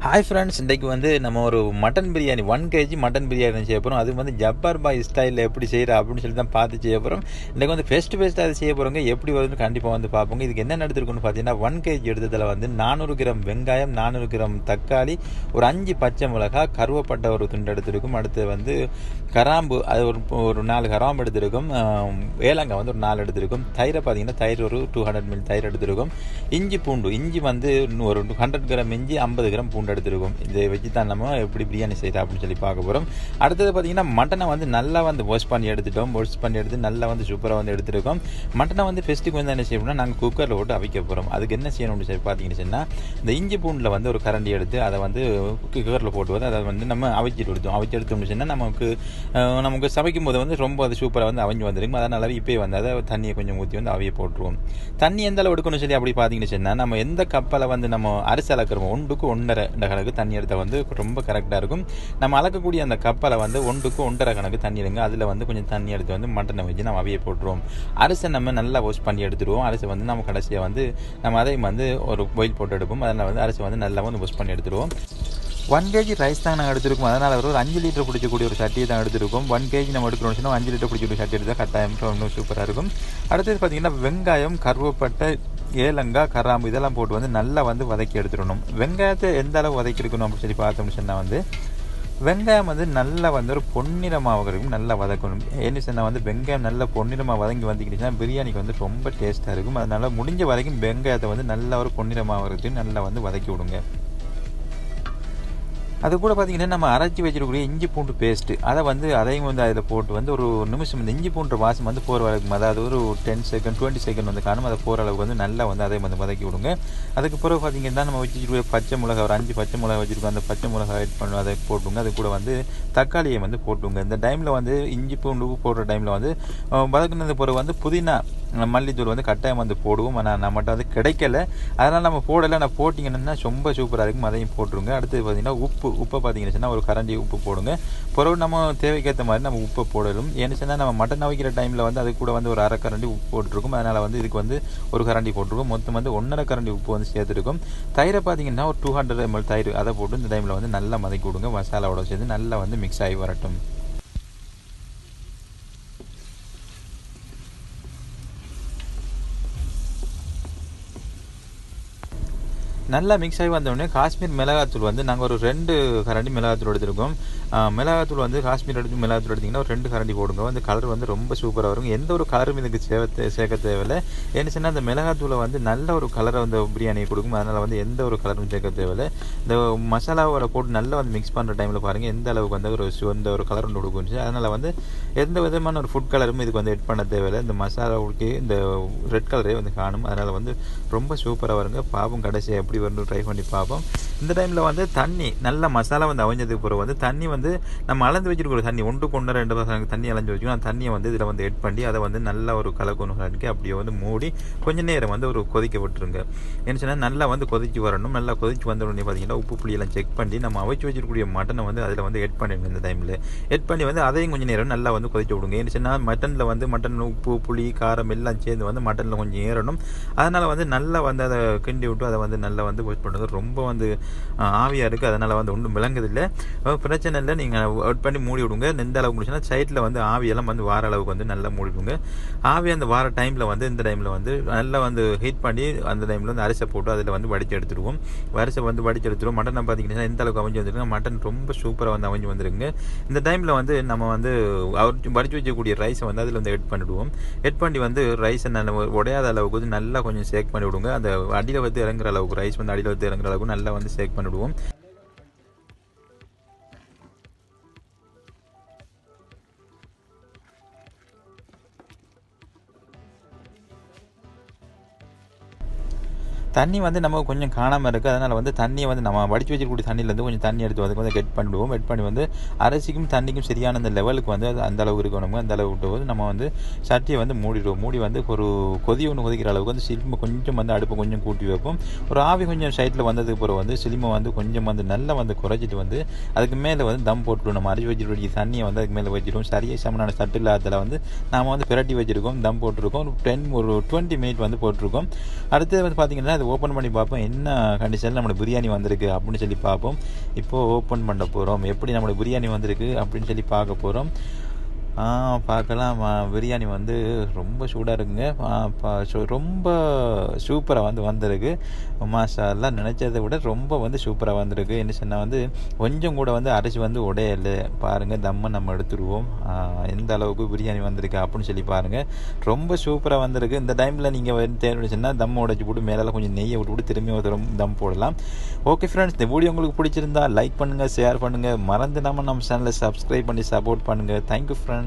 Hi friends, இன்றைக்கு வந்து நம்ம ஒரு mutton biryani 1 kg mutton biryani செய்ய போகிறோம். அது வந்து ஜப்பார் பாய் ஸ்டைலில் எப்படி செய்கிற அப்படின்னு சொல்லி தான் பார்த்து செய்ய போகிறோம். இன்றைக்கு வந்து ஃபஸ்ட்டு அதை செய்ய போகிறோங்க. எப்படி வருதுன்னு கண்டிப்பாக வந்து பார்ப்போங்க. இதுக்கு என்ன எடுத்துருக்குன்னு பார்த்தீங்கன்னா 1 kg எடுத்ததில் வந்து 400 கிராம் வெங்காயம், 400 கிராம் தக்காளி, ஒரு 5 பச்சை மிளகாய், கருவேப்பட்டை ஒரு துண்டு எடுத்துருக்கும். அடுத்து வந்து கராம்பு, அது ஒரு 4 கராம்பு எடுத்துருக்கும். ஏலங்காய் வந்து ஒரு 4 எடுத்துருக்கும். தயிரை பார்த்தீங்கன்னா தயிர் ஒரு 200 ml தயிர் எடுத்துருக்கும். இஞ்சி பூண்டு, இஞ்சி வந்து ஒரு 100 கிராம் இஞ்சி, 50 கிராம் பூண்டு எடுத்துருக்கும். இதை வச்சு தான் நம்ம எப்படி பிரியாணி செய்யலாம் அப்படின்னு சொல்லி பார்க்க போகிறோம். அடுத்தது பார்த்தீங்கன்னா மட்டனை வந்து நல்லா வந்து வாஷ் பண்ணி எடுத்து நல்லா வந்து சூப்பராக வந்து எடுத்துருக்கோம். மட்டனை வந்து ஃபெஸ்ட்டுக்கு வந்து என்ன செய்யணும்னா நாங்கள் குக்கரில் போட்டு அவிக்க போகிறோம். அதுக்கு என்ன செய்யணும்னு சொல்லி பார்த்தீங்கன்னு சொன்னால், இந்த இஞ்சி பூண்டில் வந்து ஒரு கரண்டி எடுத்து அதை வந்து குக்கரில் போட்டு வந்து அதை வந்து நம்ம அவிச்சு எடுத்தோம்னு சொன்னால் நமக்கு சமைக்கும் போது வந்து ரொம்ப அது சூப்பராக வந்து அவிஞ்சு வந்துருக்கும். அதனால இப்போயே வந்து அதை தண்ணியை கொஞ்சம் ஊற்றி வந்து அவிய போட்டுருவோம். தண்ணி எந்த அளவு எடுக்கணும்னு சொல்லி அப்படி பார்த்தீங்கன்னு சொன்னால், நம்ம எந்த கப்பலை வந்து நம்ம அரிசி அளக்கிறோமோ 1க்கு 1.5 கணக்கு தண்ணி எடுத்தால் வந்து ரொம்ப கரெக்டாக இருக்கும். நம்ம அளக்கக்கூடிய அந்த கப்பலை வந்து 1க்கு 1.5 கணக்கு தண்ணி எடுங்க. அதில் வந்து கொஞ்சம் தண்ணி எடுத்து வந்து மட்டனை வச்சு நம்ம அவிய போட்டுருவோம். அரிசை நம்ம நல்லா வாஷ் பண்ணி எடுத்துருவோம். அரிசி வந்து நம்ம கடைசியாக வந்து நம்ம அதையும் வந்து ஒரு பாயில் போட்டு எடுப்போம். அதனால் வந்து அரிசி வந்து நல்லா வந்து வாஷ் பண்ணி எடுத்துருவோம். 1 kg ரைஸ் தான் நாங்கள் எடுத்துருக்கோம். அதனால் ஒரு 5 லிட்டர் பிடிக்கக்கூடிய ஒரு சட்டியை தான் எடுத்துருக்கோம். 1 kg நம்ம எடுக்கிறோம்னு சொன்னால் 5 லிட்டர் பிடிக்கக்கூடிய சட்டி எடுத்தால் கட்டாயம் இன்னும் சூப்பராக இருக்கும். அடுத்தது பார்த்திங்கன்னா வெங்காயம், கருவேப்பட்டை, ஏலங்காய், கராம்பு இதெல்லாம் போட்டு வந்து நல்லா வந்து வதக்கி எடுத்துடணும். வெங்காயத்தை எந்த அளவு வதக்கி எடுக்கணும் அப்படின்னு சொல்லி பார்த்தோம்னு சொன்னால் வந்து வெங்காயம் வந்து நல்லா வந்து ஒரு பொன்னிறமாக வரைக்கும் நல்லா வதக்கணும். ஏன்னு சொன்னால் வந்து வெங்காயம் நல்லா பொன்னிறமாக வதங்கி வந்துக்கிட்டுச்சுன்னா பிரியாணிக்கு வந்து ரொம்ப டேஸ்ட்டாக இருக்கும். அதனால் முடிஞ்ச வரைக்கும் வெங்காயத்தை வந்து நல்லா ஒரு பொன்னிறமாக வரைக்கும் நல்லா வந்து வதக்கி விடுங்க. அது கூட பார்த்திங்கன்னா நம்ம அரைச்சி வச்சிருக்கக்கூடிய இஞ்சி பூண்டு பேஸ்ட்டு அதையும் வந்து அதில் போட்டு வந்து ஒரு நிமிஷம் இந்த இஞ்சி பூண்டு வாசம் வந்து போகிற வரைக்கும், அதாவது ஒரு 10 செகண்ட் 20 செகண்ட் வந்து காணும் அதை போகிற அளவுக்கு வந்து நல்லா வந்து அதை வந்து வதக்கி விடுங்க. அதுக்கு பிறகு பார்த்திங்கன்னா நம்ம வச்சுருக்க பச்சை மிளகாய் ஒரு 5 பச்சை மிளகாய் வச்சுருக்கோம். அந்த பச்சை மிளகாய் ஆட் பண்ணி அதை போட்டுங்க. அது கூட வந்து தக்காளியை வந்து போட்டுங்க. இந்த டைமில் வந்து இஞ்சி பூண்டு போடுற டைமில் வந்து வதக்குனது பிறகு வந்து புதினா, மல்லித்தூள் வந்து கட்டாயம் வந்து போடுவோம். ஆனால் நம்மகிட்ட வந்து கிடைக்கல, அதனால் நம்ம போடலை. நான் போட்டிங்கன்னா ரொம்ப சூப்பராக இருக்கும். அதையும் போட்டுருங்க. அடுத்தது பார்த்திங்கன்னா உப்பை பார்த்தீங்கன்னா ஒரு கரண்டி உப்பு போடுங்க. பிறகு நம்ம தேவைக்கேற்ற மாதிரி நம்ம உப்பை போடலும். ஏன்னு சொன்னால் நம்ம மட்டன் வைக்கிற டைமில் வந்து அது கூட வந்து ஒரு அரை கரண்டி உப்பு போட்டிருக்கும். அதனால் வந்து இதுக்கு வந்து ஒரு கரண்டி போட்டிருக்கும். மொத்தம் வந்து 1.5 கரண்டி உப்பு வந்து சேர்த்துருக்கும். தயிரை பார்த்தீங்கன்னா ஒரு 200 ml தயிர் அதை போட்டு இந்த டைமில் வந்து நல்லா மதக்கி விடுங்க. மசாலாவோட சேர்ந்து நல்லா வந்து மிக்ஸ் ஆகி வரட்டும். நல்லா மிக்ஸ் ஆகி வந்தோடனே காஷ்மீர் மிளகாத்தூள் வந்து நாங்கள் ஒரு 2 கரண்டி மிளகாத்தூள் எடுத்துருக்கோம். மிளகாத்தூள் வந்து காஷ்மீர் மிளகாத்தூள் எடுத்திங்கன்னா ஒரு 2 கரண்டி போடுங்க. அந்த கலர் வந்து ரொம்ப சூப்பராக வரும். எந்த ஒரு கலரும் இதுக்கு சேர்க்க தேவையில்லை. ஏன்னு சொன்னால் அந்த மிளகாத்தூளை வந்து நல்ல ஒரு கலரை வந்து பிரியாணியை கொடுக்கும். அதனால் வந்து எந்த ஒரு கலரும் சேர்க்க தேவையில்லை. இந்த மசாலாவோட போட்டு நல்லா வந்து மிக்ஸ் பண்ணுற டைமில் பாருங்கள் எந்த அளவுக்கு வந்து எந்த ஒரு கலர் ஒன்று கொடுக்குச்சு. அதனால் வந்து எந்த விதமான ஒரு ஃபுட் கலரும் இதுக்கு வந்து எட் பண்ண தேவையில்லை. இந்த மசாலாவுக்கு இந்த ரெட் கலரே வந்து காணும். அதனால் வந்து ரொம்ப சூப்பராக வருங்க. பாவம் கடைசியாக எப்படி வரணும் ட்ரை பண்ணி பார்ப்போம். இந்த டைமில் வந்து தண்ணி நல்லா மசாலா வந்து அவிஞ்சதுக்கு பிறகு வந்து தண்ணி வந்து நம்ம அளந்து வச்சுருக்கிற தண்ணி 1க்கு 1.5 தண்ணி அளந்து வச்சுக்கணும். அந்த தண்ணியை வந்து இதில் வந்து எட் பண்ணி அதை வந்து நல்லா ஒரு கலக்கி அப்படியே வந்து மூடி கொஞ்சம் நேரம் வந்து ஒரு கொதிக்க விட்டுருங்க. என்ன சொன்னால் நல்லா வந்து கொதிச்சு வரணும். நல்லா கொதிச்சு வந்த உடனே பார்த்தீங்கன்னா உப்பு புளியெல்லாம் செக் பண்ணி நம்ம அவிச்சு வச்சிருக்கக்கூடிய மட்டனை வந்து அதில் வந்து எட் பண்ணிடுங்க. இந்த டைமில் எட் பண்ணி வந்து அதையும் கொஞ்சம் நேரம் நல்லா வந்து கொதிச்சு விடுங்க. என்ன சொன்னால் மட்டன் உப்பு புளி காரம் எல்லாம் சேர்ந்து வந்து மட்டனில் கொஞ்சம் ஏறணும். அதனால் வந்து நல்லா வந்து அதை கிண்டி விட்டு அதை வந்து நல்லா வந்து வாஷ் பண்ணுறது ரொம்ப வந்து ஆவியாக இருக்குது. அதனால் வந்து ஒன்றும் விளங்குதில்லை, பிரச்சனை இல்லை. நீங்கள் அவுட் பண்ணி மூடி விடுங்க. எந்த அளவுக்கு முடிச்சுன்னா சைட்டில் வந்து ஆவியெல்லாம் வந்து வார அளவுக்கு வந்து நல்லா மூடி விடுங்க. ஆவி அந்த வார டைமில் வந்து இந்த டைமில் வந்து நல்லா வந்து ஹீட் பண்ணி அந்த டைமில் வந்து அரிசை போட்டு அதில் வந்து வடித்து எடுத்துடுவோம். அரிசை வந்து வடித்து எடுத்துடுவோம். மட்டனை பார்த்தீங்கன்னா எந்த அளவுக்கு அமைஞ்சு வந்துருங்க. மட்டன் ரொம்ப சூப்பராக வந்து அமைஞ்சு வந்துருங்க. இந்த டைமில் வந்து நம்ம வந்து வடித்து வச்சக்கூடிய ரைஸை வந்து அதில் வந்து எட் பண்ணிவிடுவோம். எட் பண்ணி வந்து ரைஸை நல்லா உடையாத அளவுக்கு வந்து நல்லா கொஞ்சம் சேக் பண்ணி விடுங்க. அந்த அடியில் வந்து இறங்குற அளவுக்கு ரைஸ் வந்து அடியில் வந்து இறங்குற அளவுக்கு நல்லா வந்து சேக் பண்ணிவிடுவோம். தண்ணி வந்து நம்ம கொஞ்சம் காணாமல் இருக்குது. அதனால் வந்து தண்ணியை வந்து நம்ம வடித்து வச்சிருக்கக்கூடிய தண்ணியிலேருந்து கொஞ்சம் தண்ணி எடுத்து வந்து கொஞ்சம் கெட் பண்ணிவிடுவோம். வெட் பண்ணி வந்து அரிசிக்கும் தண்ணிக்கும் சரியான அந்த லெவலுக்கு வந்து அந்த அளவுக்கு இருக்கணும். அந்த அளவுக்கு விட்டு போது நம்ம வந்து சட்டியை வந்து மூடிடுவோம். மூடி வந்து ஒரு கொதிக்கிற அளவுக்கு வந்து சிலிமை கொஞ்சம் வந்து அடுப்பு கொஞ்சம் கூட்டி வைப்போம். ஒரு ஆவி கொஞ்சம் சைட்டில் வந்ததுக்கு பிறகு வந்து சிலிமை வந்து கொஞ்சம் வந்து நல்லா வந்து குறைச்சிட்டு வந்து அதுக்கு மேலே வந்து தம் போட்டுவிடும். நம்ம அரிசி வச்சிருக்கக்கூடிய தண்ணியை வந்து அதுக்கு மேலே வச்சிடுவோம். சரியாக சமனான சட்டில் அதில் வந்து நாம் வந்து பிரட்டி வச்சுருக்கோம். தம் போட்டிருக்கோம். ஒரு 20 மினிட் வந்து போட்டிருக்கோம். அடுத்து வந்து பார்த்திங்கன்னா அது ஓப்பன் பண்ணி பார்ப்போம் என்ன கண்டிஷனில் நம்மளோட பிரியாணி வந்திருக்கு அப்படின்னு சொல்லி பார்ப்போம். இப்போது ஓப்பன் பண்ண போகிறோம். எப்படி நம்மளோட பிரியாணி வந்திருக்கு அப்படின்னு சொல்லி பார்க்க போகிறோம். பார்க்கலாம். பிரியாணி வந்து ரொம்ப சூடாக இருக்குங்க. ரொம்ப சூப்பராக வந்திருக்கு. மாஷாஅல்லாஹ் நினச்சதை விட ரொம்ப சூப்பராக வந்திருக்கு. என்ன சொன்னால் கொஞ்சம் கூட அரிசி உடையலை. பாருங்கள், தம்மை நம்ம எடுத்துருவோம். எந்த அளவுக்கு பிரியாணி வந்திருக்கு அப்படின்னு சொல்லி பாருங்கள். ரொம்ப சூப்பராக வந்திருக்கு. இந்த டைமில் நீங்கள் தேவைச்சுன்னா தம் உடைச்சி போட்டு மேலே கொஞ்சம் நெய்யை விட்டு திரும்பி ஒரு தம் போடலாம். ஓகே ஃப்ரெண்ட்ஸ், இந்த வீடியோ உங்களுக்கு பிடிச்சிருந்தா லைக் பண்ணுங்கள், ஷேர் பண்ணுங்கள். மறந்துடாமல் நம்ம சேனலை சப்ஸ்கிரைப் பண்ணி சப்போர்ட் பண்ணுங்கள். Thank you friends.